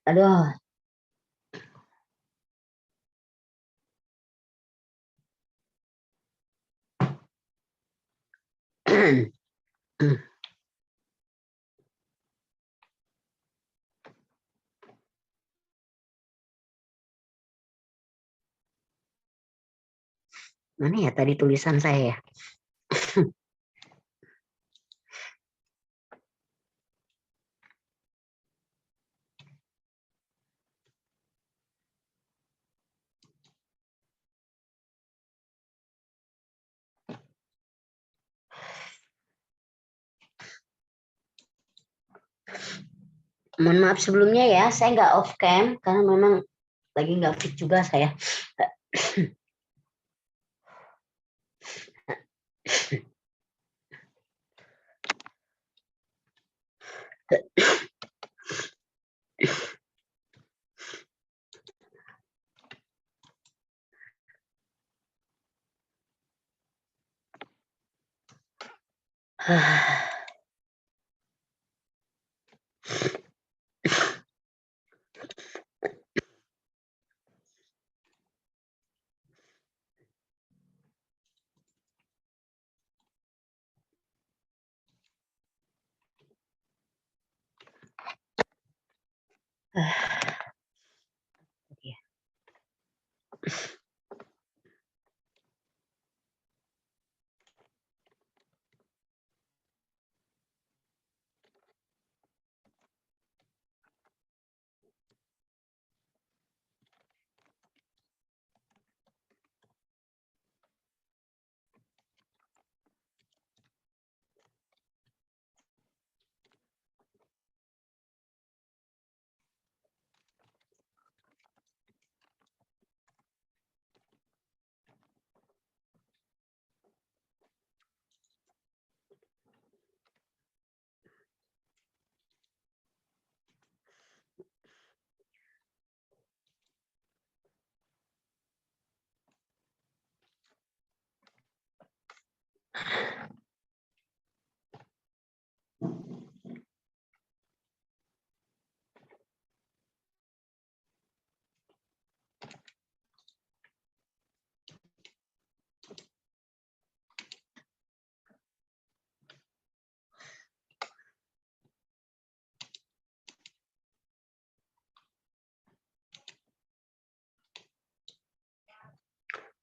Aduh. Mana ya tadi tulisan saya ya? Mohon maaf sebelumnya ya, saya nggak off cam karena memang lagi nggak fit juga saya.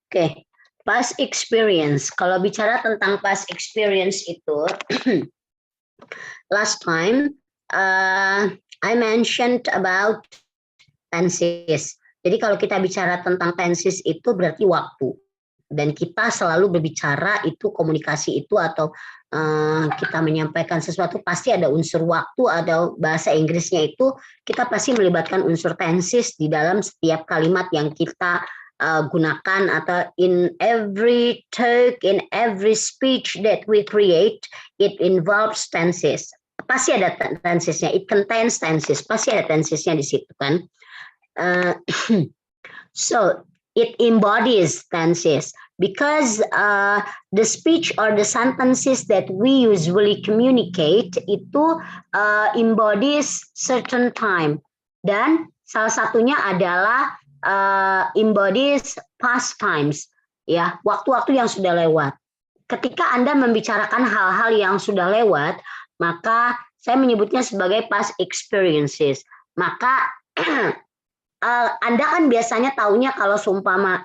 Oke, past experience. Kalau bicara tentang past experience itu, last time I mentioned about tenses. Jadi kalau kita bicara tentang tenses itu berarti waktu. Dan kita selalu berbicara itu komunikasi itu atau kita menyampaikan sesuatu pasti ada unsur waktu atau bahasa Inggrisnya itu kita pasti melibatkan unsur tenses di dalam setiap kalimat yang kita gunakan atau in every talk, in every speech that we create, it involves tenses. Pasti ada tensesnya, it contains tenses, pasti ada tensesnya di situ kan. So it embodies tenses because the speech or the sentences that we usually communicate itu embodies certain time dan salah satunya adalah embodies past times ya, waktu-waktu yang sudah lewat. Ketika Anda membicarakan hal-hal yang sudah lewat, maka saya menyebutnya sebagai past experiences. Maka Anda kan biasanya taunya kalau seumpama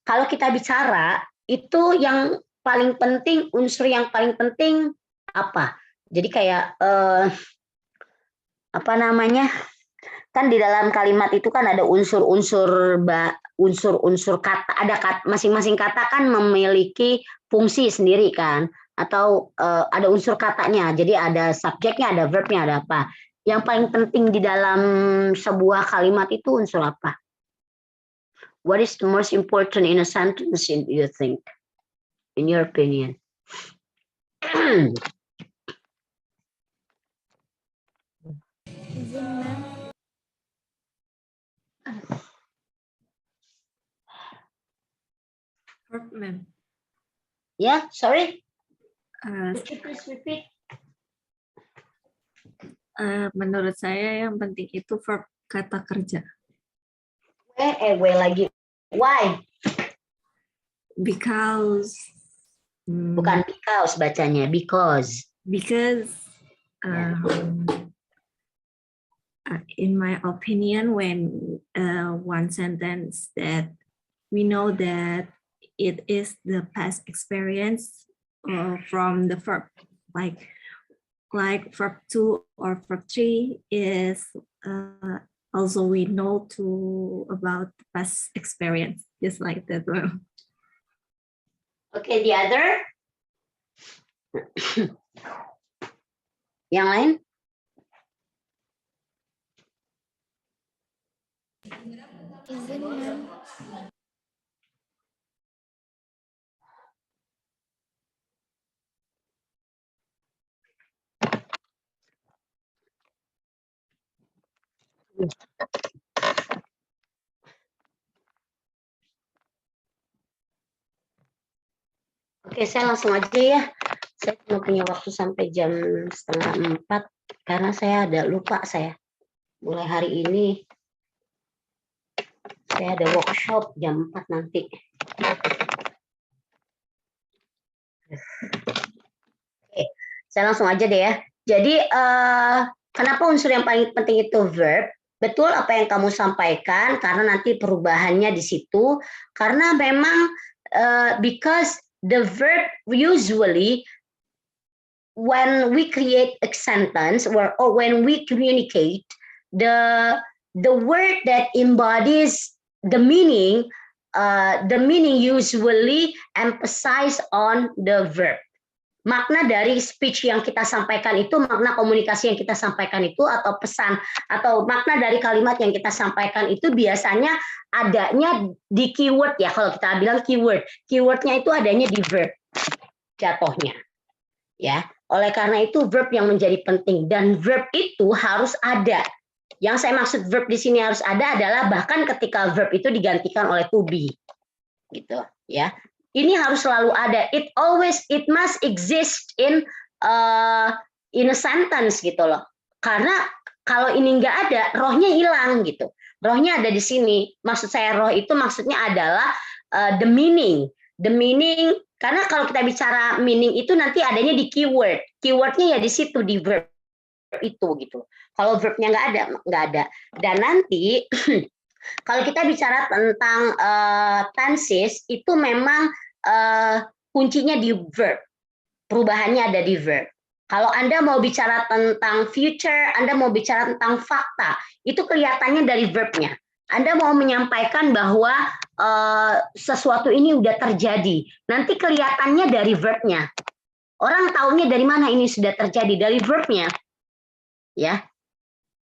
kalau kita bicara itu yang paling penting, unsur yang paling penting apa? Jadi kayak apa namanya? Kan di dalam kalimat itu kan ada unsur-unsur kata, ada masing-masing kata kan memiliki fungsi sendiri kan, atau ada unsur katanya. Jadi ada subjeknya, ada verbnya, ada apa. Yang paling penting di dalam sebuah kalimat itu unsur apa? What is the most important in a sentence, you think? In your opinion? Verb, ma'am. Yeah, sorry. Uh, Could you please repeat? Menurut saya yang penting itu verb kata kerja. Lagi. Why? Because. Bukan because bacanya, because. Because in my opinion, when one sentence that we know that it is the past experience from the verb, like verb 2 or verb 3 is also we know about past experience, just like that. Okay, the other? Yang lain? Oke, saya langsung aja ya. Saya cuma punya waktu sampai jam 3:30 karena saya ada lupa saya. Mulai hari ini saya ada workshop jam 4 nanti. Oke, saya langsung aja deh ya. Jadi kenapa unsur yang paling penting itu verb? Betul apa yang kamu sampaikan karena nanti perubahannya di situ. Karena memang because the verb usually when we create a sentence or when we communicate, the word that embodies the meaning usually emphasize on the verb. Makna dari speech yang kita sampaikan itu, makna komunikasi yang kita sampaikan itu, atau pesan, atau makna dari kalimat yang kita sampaikan itu biasanya adanya di keyword ya, kalau kita bilang keyword. Keywordnya itu adanya di verb jatuhnya. Ya, oleh karena itu verb yang menjadi penting, dan verb itu harus ada. Yang saya maksud verb di sini harus ada adalah bahkan ketika verb itu digantikan oleh to be. Gitu, ya. Ini harus selalu ada. It must exist in a sentence gitu loh. Karena kalau ini nggak ada, rohnya hilang gitu. Rohnya ada di sini. Maksud saya roh itu maksudnya adalah the meaning. The meaning, karena kalau kita bicara meaning itu nanti adanya di keyword. Keywordnya ya di situ, di verb itu gitu. Kalau verbnya nggak ada. Dan nanti kalau kita bicara tentang tenses itu memang kuncinya di verb. Perubahannya ada di verb. Kalau Anda mau bicara tentang future, Anda mau bicara tentang fakta, itu kelihatannya dari verbnya. Anda mau menyampaikan bahwa sesuatu ini udah terjadi, nanti kelihatannya dari verbnya. Orang taunya dari mana ini sudah terjadi? Dari verbnya. Ya,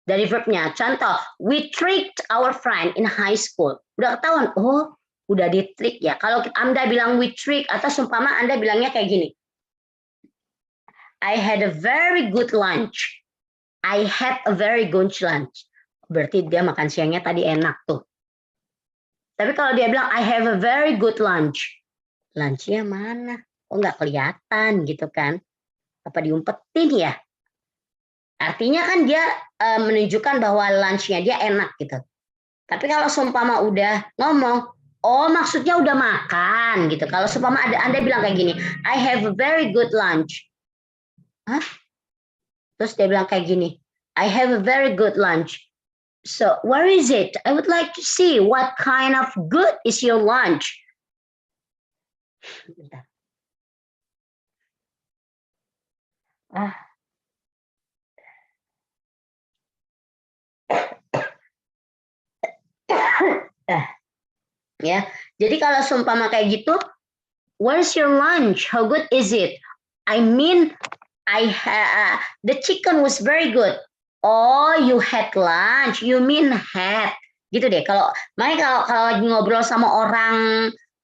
dari verbnya. Contoh, we tricked our friend in high school. Udah ketahuan, oh udah di-trick ya. Kalau Anda bilang we trick atau seumpama Anda bilangnya kayak gini. I had a very good lunch. I had a very good lunch. Berarti dia makan siangnya tadi enak tuh. Tapi kalau dia bilang I have a very good lunch. Lunchnya mana? Oh nggak kelihatan gitu kan. Apa diumpetin ya? Artinya kan dia menunjukkan bahwa lunchnya dia enak gitu. Tapi kalau seumpama udah ngomong, oh maksudnya udah makan gitu. Kalau seumpama Anda bilang kayak gini, I have a very good lunch. Hah? Terus dia bilang kayak gini, I have a very good lunch. So where is it? I would like to see what kind of good is your lunch. Bentar. Ya, jadi kalau seumpama kayak gitu, where's your lunch? How good is it? I mean, the chicken was very good. Oh, you had lunch. You mean had. Gitu deh. Makanya kalau lagi ngobrol sama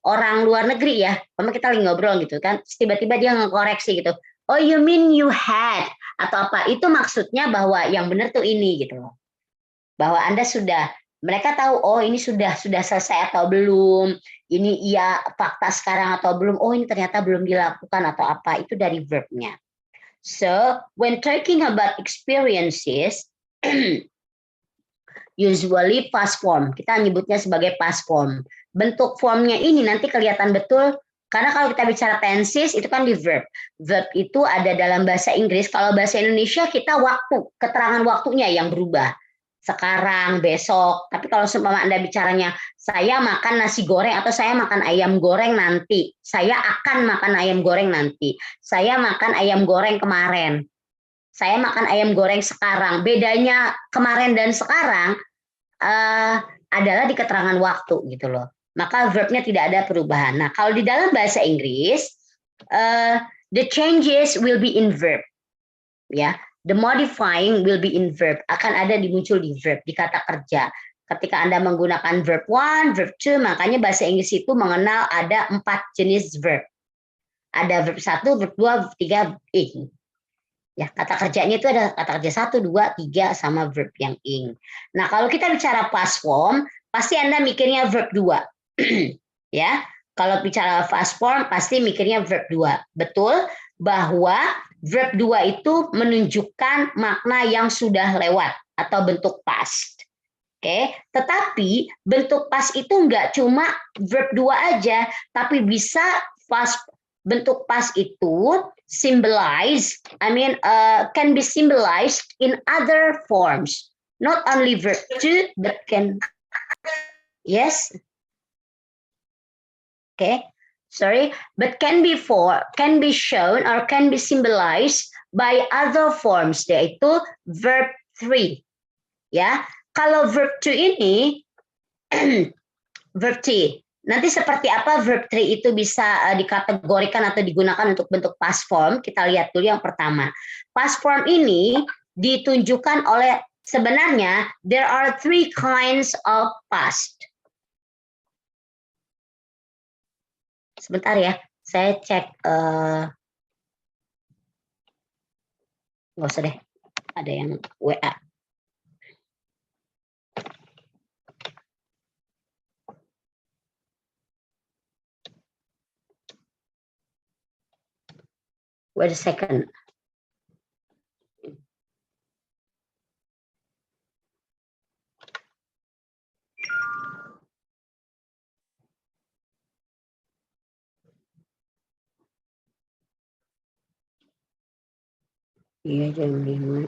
orang luar negeri ya, sama kita lagi ngobrol gitu kan, tiba-tiba dia ngekoreksi gitu. Oh, you mean you had atau apa? Itu maksudnya bahwa yang benar tuh ini gitu loh. Bahwa Anda mereka tahu oh ini sudah selesai atau belum, ini iya fakta sekarang atau belum, oh ini ternyata belum dilakukan atau apa, itu dari verbnya. So, when talking about experiences, usually past form. Kita nyebutnya sebagai past form. Bentuk formnya ini nanti kelihatan betul, karena kalau kita bicara tenses, itu kan di verb. Verb itu ada dalam bahasa Inggris, kalau bahasa Indonesia kita waktu, keterangan waktunya yang berubah. Sekarang, besok. Tapi kalau seumpama Anda bicaranya, saya makan nasi goreng atau saya makan ayam goreng nanti. Saya akan makan ayam goreng nanti. Saya makan ayam goreng kemarin. Saya makan ayam goreng sekarang. Bedanya kemarin dan sekarang adalah di keterangan waktu gitu loh. Maka verbnya tidak ada perubahan. Nah, kalau di dalam bahasa Inggris, the changes will be in verb. Ya, the modifying will be in verb, akan ada muncul di verb, di kata kerja. Ketika Anda menggunakan verb 1, verb 2, makanya bahasa Inggris itu mengenal ada 4 jenis verb. Ada verb 1, verb 2, verb 3, ing. Ya, kata kerjanya itu ada kata kerja 1, 2, 3 sama verb yang ing. Nah, kalau kita bicara past form, pasti Anda mikirnya verb 2. Ya, kalau bicara past form pasti mikirnya verb 2. Betul bahwa verb 2 itu menunjukkan makna yang sudah lewat atau bentuk past. Oke, tetapi bentuk past itu enggak cuma verb 2 aja, tapi bisa bentuk past itu can be symbolized in other forms. Not only verb 2, but yes. Okay, sorry, but can be shown or can be symbolized by other forms, yaitu verb 3. Ya, kalau verb 2 ini verb 3. Nanti seperti apa verb 3 itu bisa dikategorikan atau digunakan untuk bentuk past form? Kita lihat dulu yang pertama. Past form ini ditunjukkan oleh, sebenarnya there are 3 kinds of past. Sebentar ya, saya cek. Nggak usah deh, ada yang WA. Wait a second. Iya, jam 5.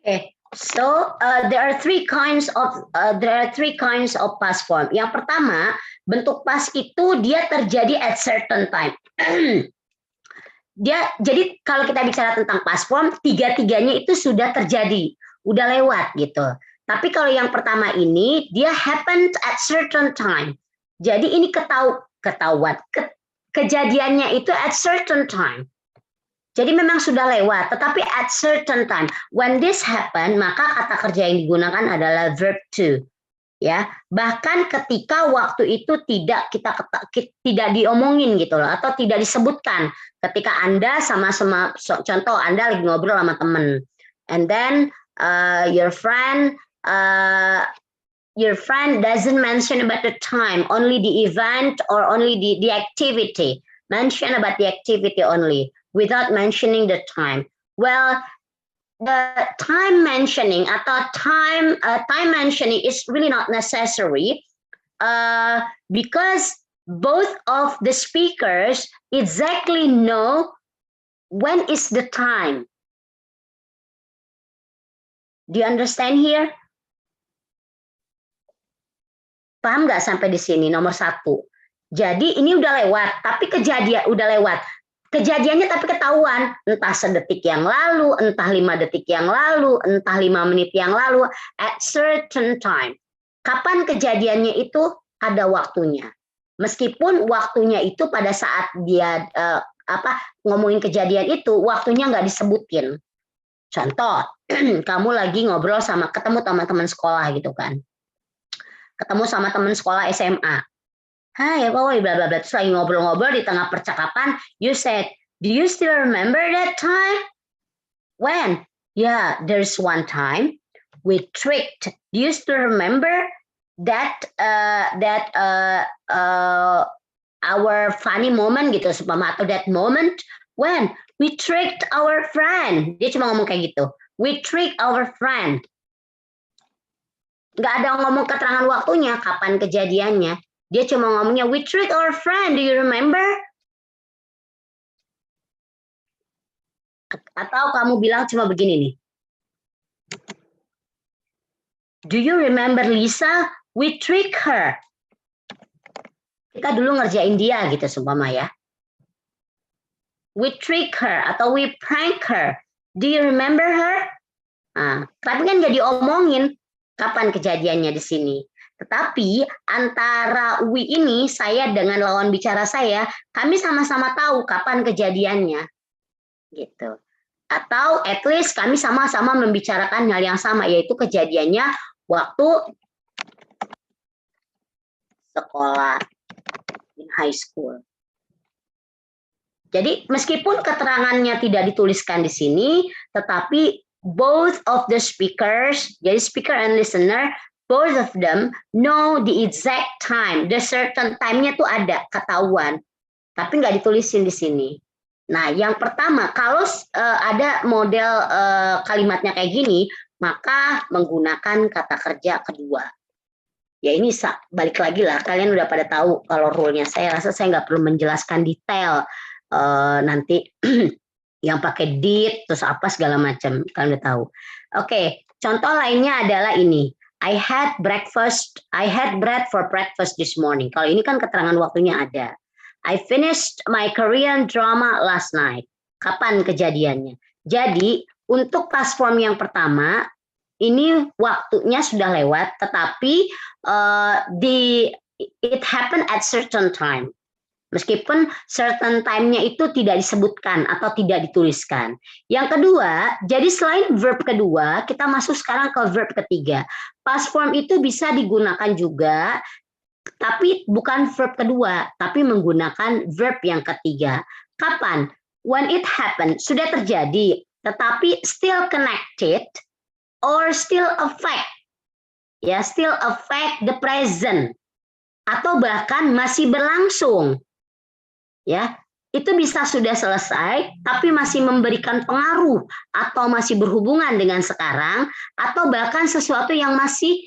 Okay, so there are 3 kinds of past form. Yang pertama, bentuk past itu dia terjadi at certain time. Jadi kalau kita bicara tentang past form, tiga-tiganya itu sudah terjadi, udah lewat gitu. Tapi kalau yang pertama ini dia happened at certain time. Jadi ini ketahuan. Kejadiannya itu at certain time. Jadi memang sudah lewat, tetapi at certain time. When this happen, maka kata kerja yang digunakan adalah verb to. Ya, bahkan ketika waktu itu tidak diomongin gitu loh, atau tidak disebutkan. Ketika Anda sama-sama, contoh Anda lagi ngobrol sama teman, and then your friend doesn't mention about the time, only the event or only the activity. Mention about the activity only, without mentioning the time. Well, the time mentioning atau time mentioning is really not necessary because both of the speakers exactly know when is the time. Do you understand here? Paham nggak sampai di sini? Nomor 1. Jadi ini udah lewat, tapi kejadiannya tapi ketahuan, entah sedetik yang lalu, entah 5 detik yang lalu, entah 5 menit yang lalu, at certain time. Kapan kejadiannya itu ada waktunya. Meskipun waktunya itu pada saat dia ngomongin kejadian itu, waktunya nggak disebutin. Contoh, kamu lagi ngobrol ketemu teman-teman sekolah gitu kan. Ketemu sama teman sekolah SMA. Hai, bla bla bla. Terus lagi ngobrol-ngobrol di tengah percakapan, you said, do you still remember that time? When? Yeah, there's one time we tricked. Do you still remember that our funny moment gitu, atau that moment when we tricked our friend. Dia cuma ngomong kayak gitu. We tricked our friend. Nggak ada ngomong keterangan waktunya, kapan kejadiannya. Dia cuma ngomongnya, we tricked our friend, do you remember? Atau kamu bilang cuma begini nih. Do you remember Lisa? We trick her. Kita dulu ngerjain dia gitu seumpama ya. We trick her atau we prank her. Do you remember her? Nah, tapi kan nggak diomongin kapan kejadiannya di sini. Tetapi antara we ini, saya dengan lawan bicara saya, kami sama-sama tahu kapan kejadiannya. Gitu. Atau at least kami sama-sama membicarakan hal yang sama, yaitu kejadiannya waktu sekolah in high school. Jadi meskipun keterangannya tidak dituliskan di sini, tetapi both of the speakers, jadi speaker and listener, both of them know the exact time, the certain time-nya tuh ada, ketahuan, tapi nggak ditulisin di sini. Nah, yang pertama, kalau ada model kalimatnya kayak gini, maka menggunakan kata kerja kedua. Ya ini balik lagi lah, kalian udah pada tahu kalau rule-nya. Saya rasa saya nggak perlu menjelaskan detail nanti yang pakai did, terus apa segala macam, kalian udah tahu. Oke, contoh lainnya adalah ini. I had bread for breakfast this morning. Kalau ini kan keterangan waktunya ada. I finished my Korean drama last night. Kapan kejadiannya? Jadi untuk past form yang pertama ini waktunya sudah lewat, tetapi it happened at certain time. Meskipun certain time-nya itu tidak disebutkan atau tidak dituliskan. Yang kedua, jadi selain verb kedua, kita masuk sekarang ke verb ketiga. Past form itu bisa digunakan juga, tapi bukan verb kedua, tapi menggunakan verb yang ketiga. Kapan? When it happened, sudah terjadi, tetapi still connected or still affect. Ya, still affect the present. Atau bahkan masih berlangsung. Ya, itu bisa sudah selesai, tapi masih memberikan pengaruh atau masih berhubungan dengan sekarang, atau bahkan sesuatu yang masih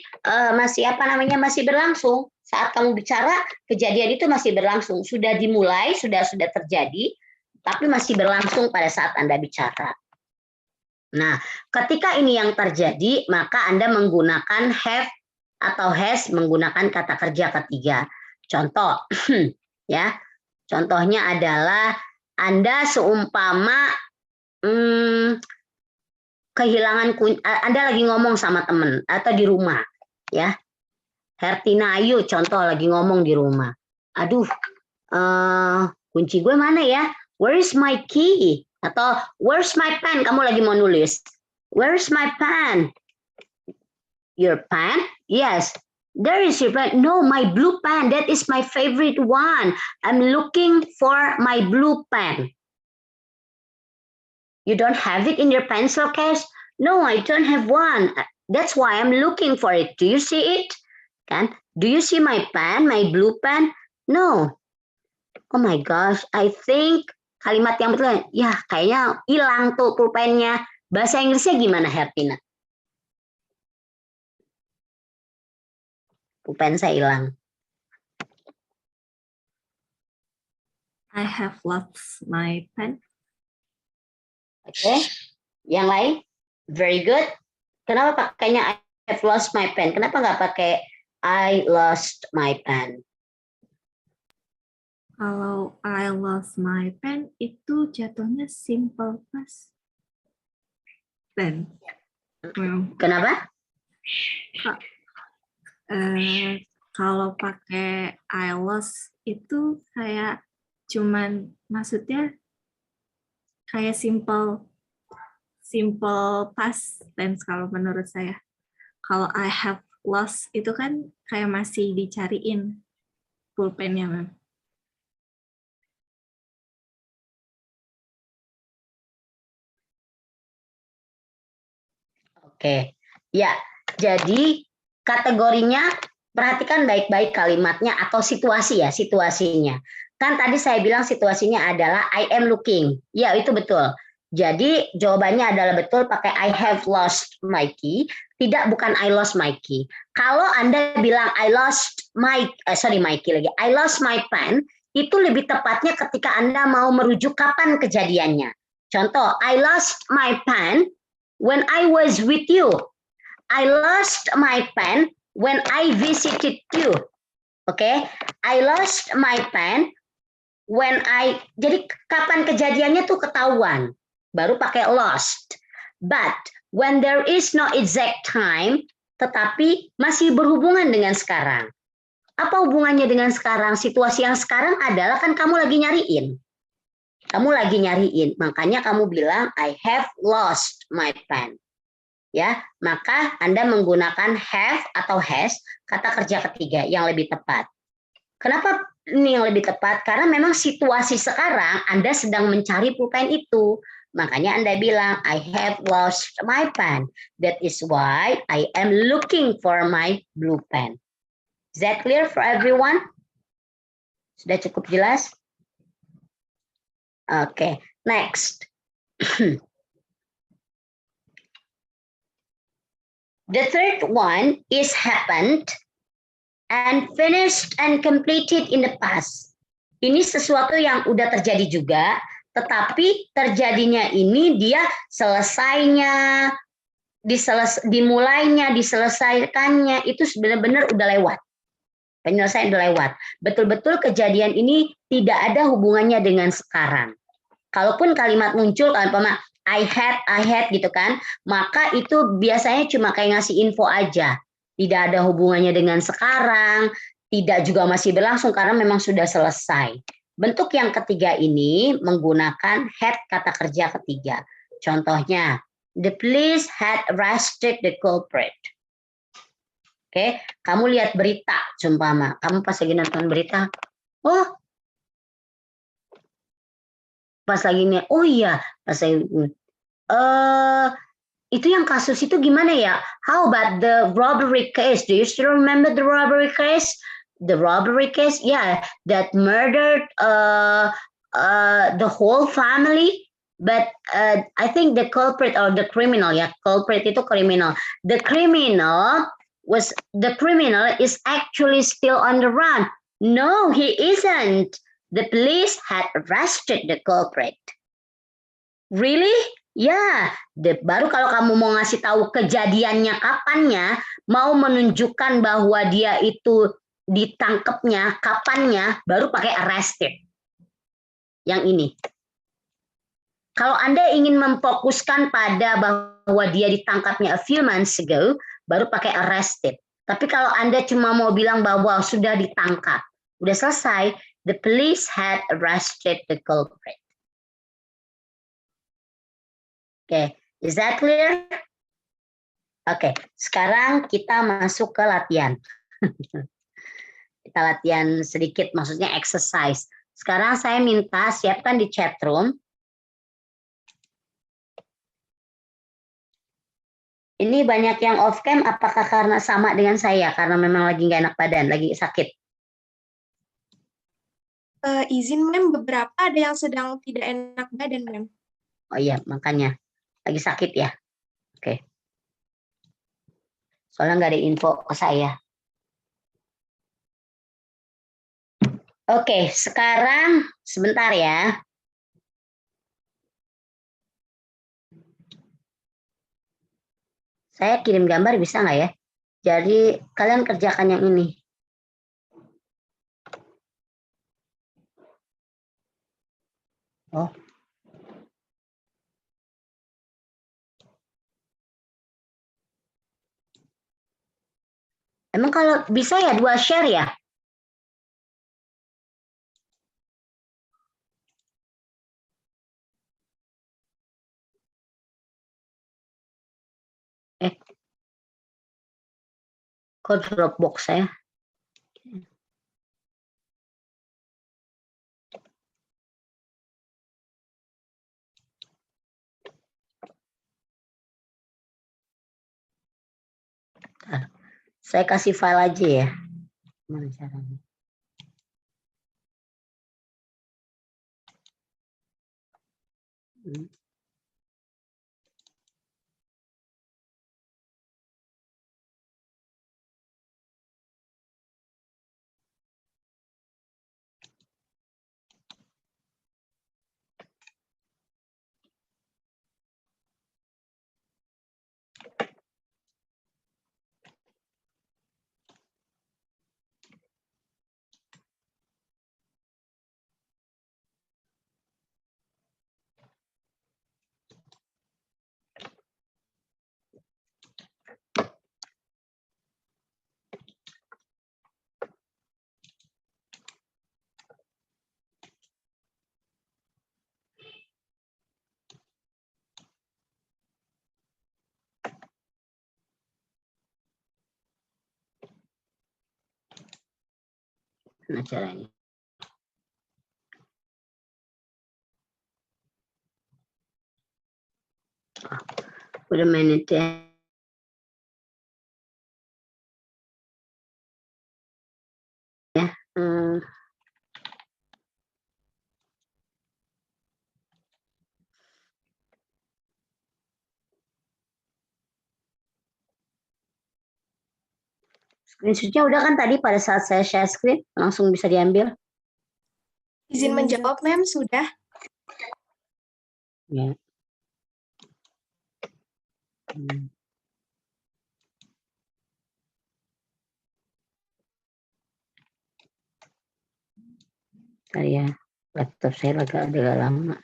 berlangsung. Saat kamu bicara, kejadian itu masih berlangsung, sudah dimulai, sudah terjadi, tapi masih berlangsung pada saat Anda bicara. Nah, ketika ini yang terjadi, maka Anda menggunakan have atau has menggunakan kata kerja ketiga. Contoh, ya. Contohnya adalah Anda seumpama kehilangan kunci, Anda lagi ngomong sama teman atau di rumah, ya. Hertina Ayu contoh lagi ngomong di rumah. Aduh, kunci gue mana ya? Where is my key? Atau where's my pen? Kamu lagi mau nulis. Where's my pen? Your pen? Yes. There is your pen. No, my blue pen. That is my favorite one. I'm looking for my blue pen. You don't have it in your pencil case? No, I don't have one. That's why I'm looking for it. Do you see it? Kan? Do you see my pen, my blue pen? No. Oh my gosh, I think kalimat yang betul. Ya, kayaknya hilang tuh pulpennya. Bahasa Inggrisnya gimana, Hertina? Pulpen saya hilang. I have lost my pen. Oke. Yang lain? Very good. Kenapa pakainya I have lost my pen? Kenapa nggak pakai I lost my pen? Kalau I lost my pen itu jatuhnya simple past. Pen. Kenapa? Kalau pakai I lost itu kayak cuman maksudnya kayak simple past tense kalau menurut saya. Kalau I have lost itu kan kayak masih dicariin pulpennya, Mem. Oke. Ya, jadi kategorinya perhatikan baik-baik kalimatnya atau situasi ya, situasinya. Kan tadi saya bilang situasinya adalah I am looking. Ya, itu betul. Jadi jawabannya adalah betul pakai I have lost my key, tidak bukan I lost my key. Kalau Anda bilang I lost my key lagi. I lost my pen, itu lebih tepatnya ketika Anda mau merujuk kapan kejadiannya. Contoh, I lost my pen when I was with you. I lost my pen when I visited you. Oke, I lost my pen when I. Jadi kapan kejadiannya tuh ketahuan, baru pakai lost. But when there is no exact time, tetapi masih berhubungan dengan sekarang. Apa hubungannya dengan sekarang? Situasi yang sekarang adalah kan kamu lagi nyariin. Kamu lagi nyariin, makanya kamu bilang I have lost my pen. Ya, maka Anda menggunakan have atau has, kata kerja ketiga yang lebih tepat. Kenapa ini yang lebih tepat? Karena memang situasi sekarang Anda sedang mencari pulpen itu. Makanya Anda bilang I have lost my pen. That is why I am looking for my blue pen. Is that clear for everyone? Sudah cukup jelas? Oke, next. The third one is happened and finished and completed in the past. Ini sesuatu yang udah terjadi juga, tetapi terjadinya ini dia selesainya, dimulainya, diselesaikannya itu benar-benar udah lewat. Penyelesaian udah lewat. Betul-betul kejadian ini tidak ada hubungannya dengan sekarang. Kalaupun kalimat muncul, kalau I had gitu kan, maka itu biasanya cuma kayak ngasih info aja. Tidak ada hubungannya dengan sekarang, tidak juga masih berlangsung karena memang sudah selesai. Bentuk yang ketiga ini menggunakan had kata kerja ketiga. Contohnya, the police had arrested the culprit. Oke, kamu lihat berita, sumpama. Kamu pas lagi nonton berita, oh, pas lagi nih, oh iya, pas lagi, itu yang kasus itu gimana ya? How about the robbery case? Do you still remember the robbery case? The robbery case, yeah, that murdered the whole family. But I think the culprit or the criminal, ya, culprit itu criminal. The criminal is actually still on the run. No, he isn't. The police had arrested the culprit. Really? Ya, baru kalau kamu mau ngasih tahu kejadiannya kapannya, mau menunjukkan bahwa dia itu ditangkapnya kapannya, baru pakai arrested. Yang ini. Kalau Anda ingin memfokuskan pada bahwa dia ditangkapnya a few months ago, baru pakai arrested. Tapi kalau Anda cuma mau bilang bahwa sudah ditangkap, udah selesai, the police had arrested the culprit. Oke, is that clear? Oke, sekarang kita masuk ke latihan. Kita latihan sedikit, maksudnya exercise. Sekarang saya minta siapkan di chat room. Ini banyak yang off cam, apakah karena sama dengan saya? Karena memang lagi nggak enak badan, lagi sakit. Izin, Mem, beberapa ada yang sedang tidak enak badan, Mem. Oh iya, makanya. Lagi sakit ya? Oke. Soalnya nggak ada info ke saya. Oke, sekarang sebentar ya. Saya kirim gambar bisa nggak ya? Jadi kalian kerjakan yang ini. Oh. Emang kalau bisa ya 2 share ya? Kok Dropbox saya? Saya kasih file aja ya. Gimana caranya? Gimana caranya? Udah minute ya. Hmm. Screenshotnya udah kan tadi pada saat saya share screen langsung bisa diambil. Izin menjawab, Mem, sudah. Ya. Saya laptop saya agak lama.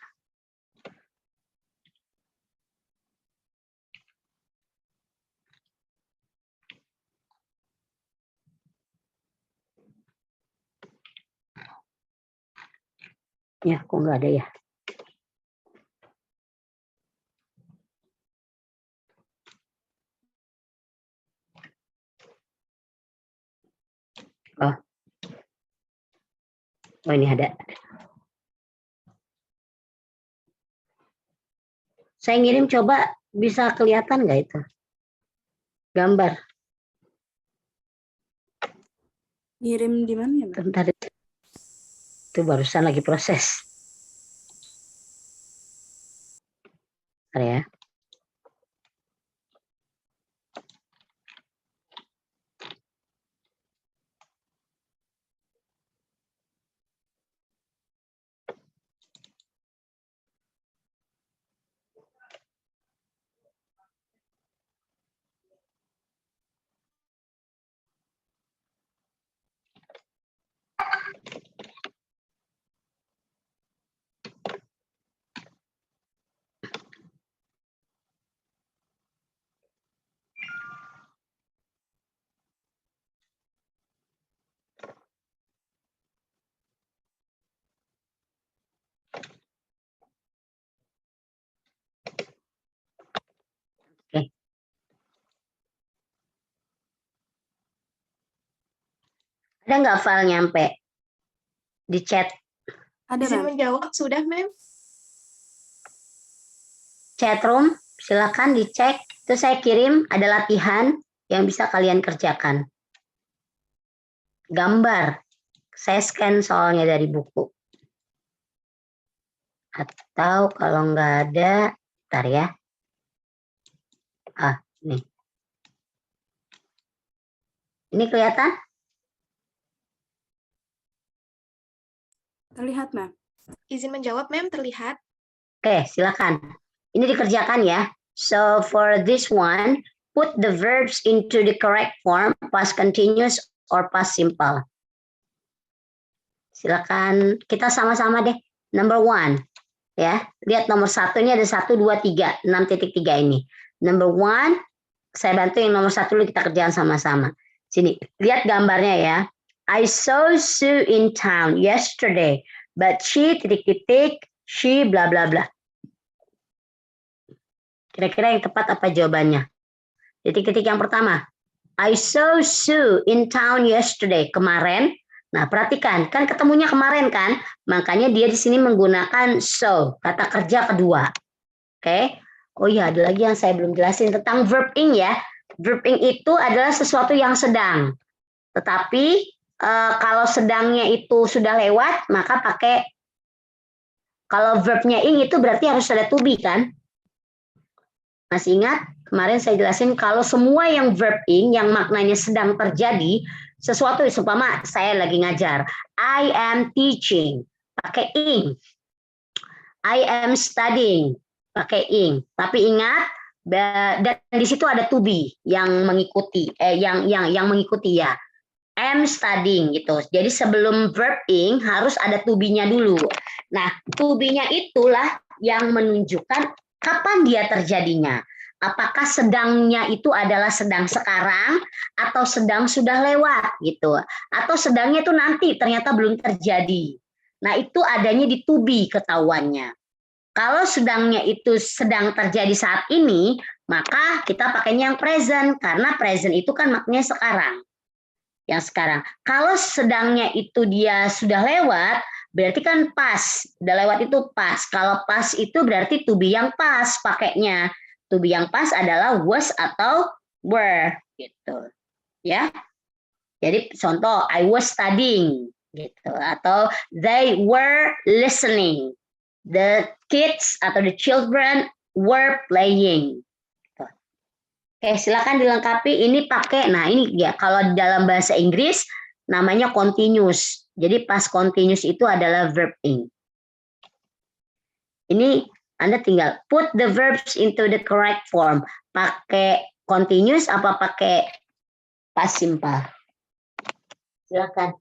Ya, kok nggak ada ya? Oh, ini ada. Saya ngirim coba bisa kelihatan nggak itu? Gambar. Ngirim di mana ya, Mbak? Bentar itu barusan lagi proses. Bentar ya. Oke. Ada nggak file nyampe di chat? Ada, Izin menjawab, sudah, Mem. Chatroom, silakan dicek. Itu saya kirim ada latihan yang bisa kalian kerjakan. Gambar, saya scan soalnya dari buku. Atau kalau nggak ada, bentar ya. Nih. Ini kelihatan? Terlihat, Ma'am. Izin menjawab, Ma'am, terlihat. Oke, silakan. Ini dikerjakan ya. So for this one, put the verbs into the correct form, past continuous or past simple. Silakan kita sama-sama deh. Number one, ya. Lihat nomor satu ini ada 1, 2, 3, 6.3 ini. Number one, saya bantu yang nomor satu dulu, kita kerjaan sama-sama. Sini, lihat gambarnya ya. I saw Sue in town yesterday, but she titik-titik, she bla bla bla. Kira-kira yang tepat apa jawabannya? Titik-titik yang pertama. I saw Sue in town yesterday. Kemarin. Nah, perhatikan. Kan ketemunya kemarin kan? Makanya dia di sini menggunakan so. Kata kerja kedua. Oke. Oh iya, ada lagi yang saya belum jelasin tentang verb ing ya. Verb ing itu adalah sesuatu yang sedang. Tetapi kalau sedangnya itu sudah lewat, maka pakai, kalau verbnya ing itu berarti harus ada to be kan? Masih ingat? Kemarin saya jelasin kalau semua yang verb ing, yang maknanya sedang terjadi, sesuatu, seumpama saya lagi ngajar. I am teaching, pakai ing. I am studying, pakai ing. Tapi ingat, dan di situ ada to be yang mengikuti, yang mengikuti ya. Am studying gitu. Jadi sebelum verb ing harus ada to be-nya dulu. Nah, to be-nya itulah yang menunjukkan kapan dia terjadinya. Apakah sedangnya itu adalah sedang sekarang atau sedang sudah lewat gitu. Atau sedangnya itu nanti ternyata belum terjadi. Nah, itu adanya di to be ketahuannya. Kalau sedangnya itu sedang terjadi saat ini, maka kita pakainya yang present karena present itu kan maknanya sekarang. Yang sekarang. Kalau sedangnya itu dia sudah lewat, berarti kan pas. Udah lewat itu pas. Kalau pas itu berarti to be yang pas pakainya. To be yang pas adalah was atau were gitu. Ya. Jadi contoh I was studying gitu, atau they were listening. The kids atau the children were playing. Oke, silakan dilengkapi. Ini pakai, nah ini ya kalau dalam bahasa Inggris namanya continuous. Jadi past continuous itu adalah verb ing. Ini Anda tinggal put the verbs into the correct form. Pakai continuous apa pakai past simple? Silakan.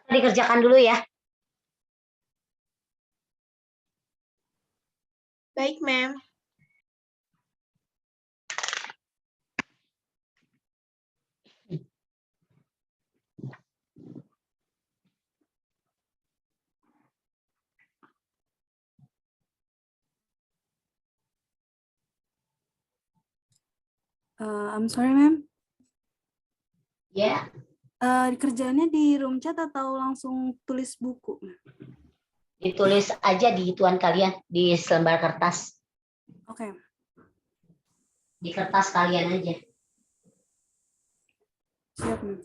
Dikerjakan dulu ya. Baik, Ma'am. I'm sorry, Ma'am. Ya. Kerjaannya di room chat atau langsung tulis buku? Ditulis aja di ituan kalian, di selembar kertas. Oke. Di kertas kalian aja. Siap, Ma'am.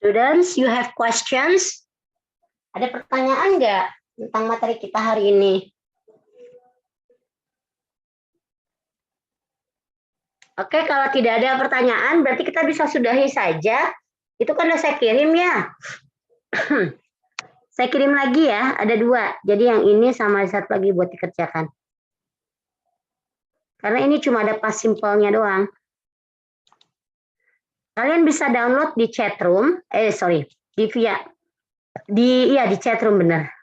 Students, you have questions? Ada pertanyaan nggak tentang materi kita hari ini? Oke, kalau tidak ada pertanyaan, berarti kita bisa sudahi saja. Itu kan udah saya kirim ya. Saya kirim lagi ya, ada 2. Jadi yang ini sama satu lagi buat dikerjakan. Karena ini cuma ada past simple-nya doang. Kalian bisa download di chatroom, di chatroom benar.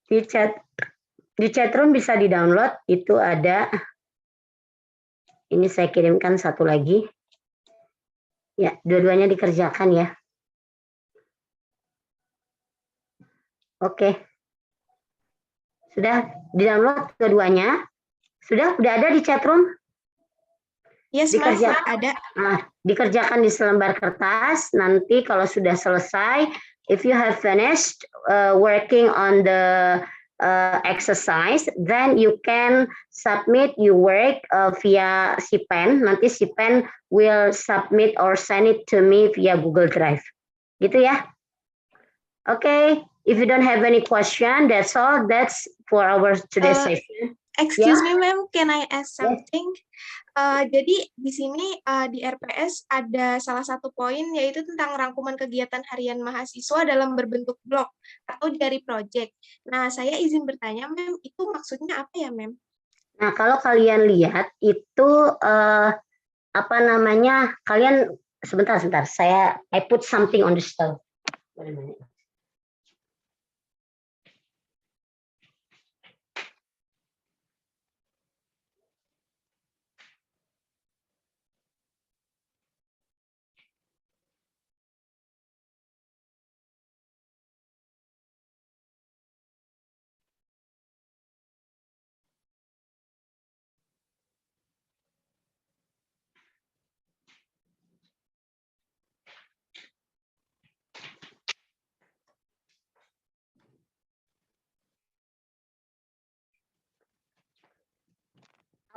Di chatroom bisa di-download, itu ada, ini saya kirimkan satu lagi. Ya, dua-duanya dikerjakan ya. Oke. Sudah di-download keduanya? Sudah ada di chatroom? Yes, Mas, ada. Nah, dikerjakan di selembar kertas. Nanti kalau sudah selesai, if you have finished working on the exercise, then you can submit your work via SIPEN. Nanti SIPEN will submit or send it to me via Google Drive. Gitu ya? Okay, if you don't have any question, that's all. That's for our today's session. Excuse me, ma'am, can I ask something? Jadi di sini di RPS ada salah satu poin yaitu tentang rangkuman kegiatan harian mahasiswa dalam berbentuk blog atau dari project. Nah, saya izin bertanya, ma'am, itu maksudnya apa ya, ma'am? Nah, kalau kalian lihat itu apa namanya? Kalian sebentar, I put something on the stove. Wait a minute.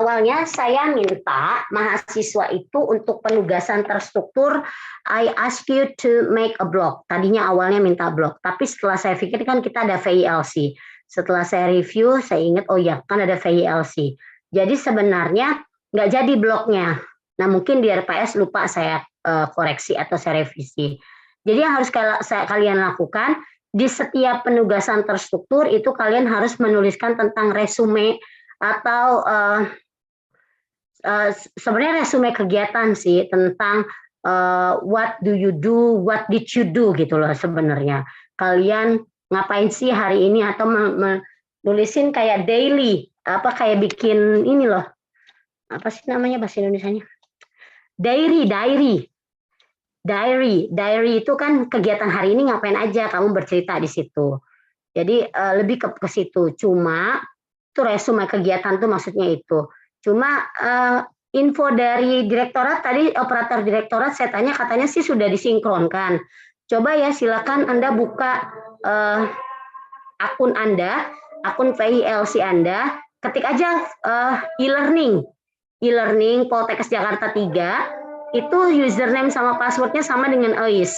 Awalnya saya minta mahasiswa itu untuk penugasan terstruktur, I ask you to make a blog. Tadinya awalnya minta blog, tapi setelah saya pikir kan kita ada VILC. Setelah saya review, saya ingat, oh ya kan ada VILC. Jadi sebenarnya nggak jadi blognya. Nah mungkin di RPS lupa saya koreksi atau saya revisi. Jadi yang harus kalian lakukan, di setiap penugasan terstruktur itu kalian harus menuliskan tentang resume atau sebenarnya resume kegiatan sih tentang what do you do, what did you do gitu loh sebenarnya. Kalian ngapain sih hari ini atau nulisin kayak daily, apa kayak bikin ini loh. Apa sih namanya bahasa Indonesianya? Diary itu kan kegiatan hari ini ngapain aja, kamu bercerita di situ. Jadi lebih ke situ. Cuma itu resume kegiatan tuh maksudnya itu. Cuma info dari direktorat tadi, operator direktorat saya tanya katanya sih sudah disinkronkan. Coba ya silakan Anda buka akun Anda, akun VILC Anda, ketik aja e-learning Poltekkes Jakarta 3, itu username sama passwordnya sama dengan OIS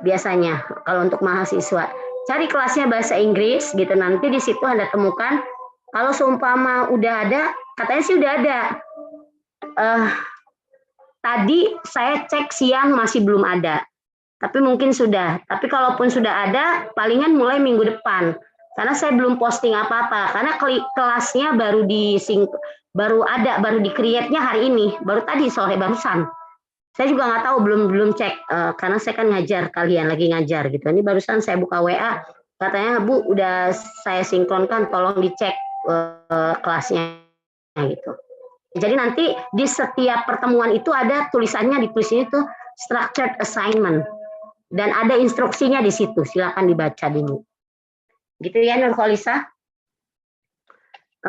biasanya kalau untuk mahasiswa. Cari kelasnya bahasa Inggris gitu, nanti di situ Anda temukan. Kalau seumpama udah ada, katanya sih udah ada. Tadi saya cek siang masih belum ada, tapi mungkin sudah. Tapi kalaupun sudah ada, palingan mulai minggu depan. Karena saya belum posting apa-apa, karena kelasnya baru di-create-nya hari ini, baru tadi sore barusan. Saya juga nggak tahu, belum cek, karena saya kan lagi ngajar gitu. Ini barusan saya buka WA, katanya Bu udah saya sinkronkan, tolong dicek kelasnya gitu. Jadi nanti di setiap pertemuan itu ada tulisannya, ditulis itu structured assignment. Dan ada instruksinya di situ, silakan dibaca dulu. Gitu ya Nurholisa?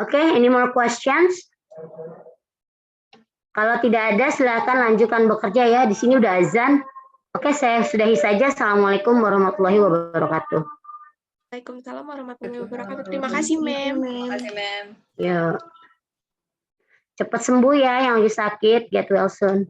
Oke, any more questions? Kalau tidak ada, silakan lanjutkan bekerja ya. Di sini udah azan. Oke, saya sudahi saja. Assalamualaikum warahmatullahi wabarakatuh. Waalaikumsalam warahmatullahi wabarakatuh. Terima kasih, Mem. Yuk. Cepat sembuh ya yang lagi sakit. Get well soon.